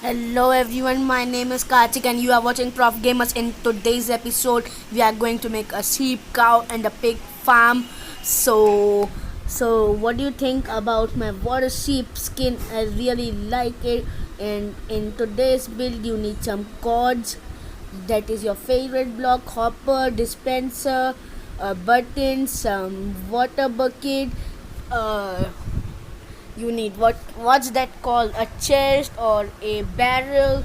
Hello everyone, my name is Kartik and you are watching Prof Gamers. In today's episode, we are going to make a sheep, cow and a pig farm. So what do you think about my water sheep skin? I really like it. And in today's build, you need some cords. That is your favorite block, hopper, dispenser, a button, some water bucket, uh, you need what's that called, a chest or a barrel,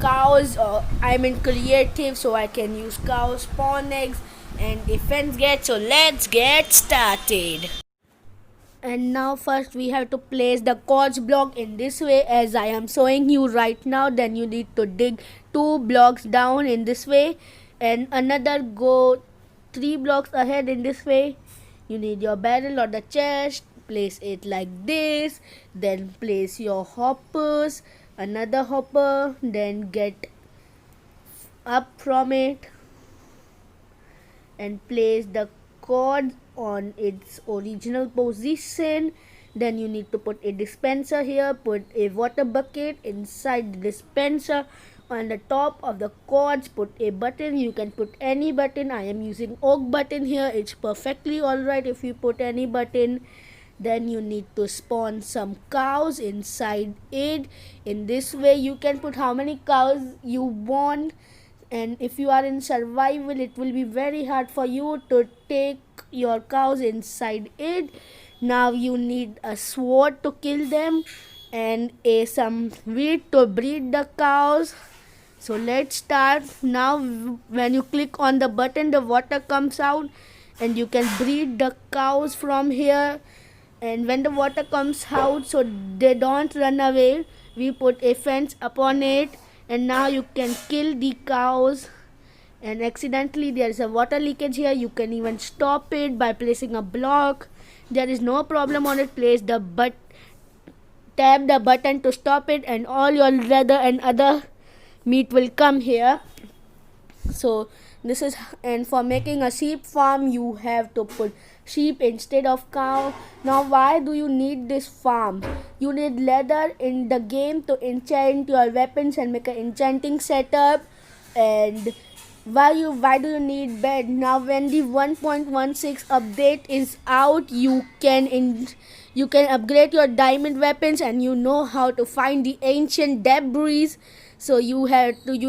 cows, or I'm in creative so I can use cows, spawn eggs and defense gate. So let's get started. And now first we have to place the cords block in this way as I am showing you right now. Then you need to dig 2 blocks down in this way and another go 3 blocks ahead in this way. You need your barrel or the chest, place it like this, then place your hoppers, another hopper, then get up from it and place the cord on its original position. Then you need to put a dispenser here, put a water bucket inside the dispenser. On the top of the cords put a button. You can put any button. I am using oak button here. It's perfectly alright if you put any button. Then you need to spawn some cows inside it. In this way you can put how many cows you want, and if you are in survival it will be very hard for you to take your cows inside it. Now you need a sword to kill them and some wheat to breed the cows. So let's start. Now when you click on the button, the water comes out and you can breed the cows from here. And when the water comes out, so they don't run away, we put a fence upon it. And now you can kill the cows. And accidentally there is a water leakage here, you can even stop it by placing a block. There is no problem on it. Place the tap the button to stop it and all your leather and other meat will come here. So this is, and for making a sheep farm you have to put sheep instead of cow. Now why do you need this farm? You need leather in the game to enchant your weapons and make an enchanting setup. And why do you need bed? Now when the 1.16 update is out, you can upgrade your diamond weapons and you know how to find the ancient debris. So you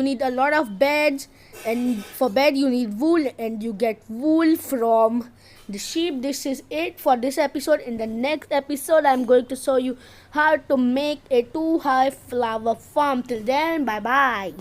need a lot of beds, and for bed you need wool, and you get wool from the sheep. This is it for this episode. In the next episode I'm going to show you how to make a 2 high flower farm. Till then, bye bye.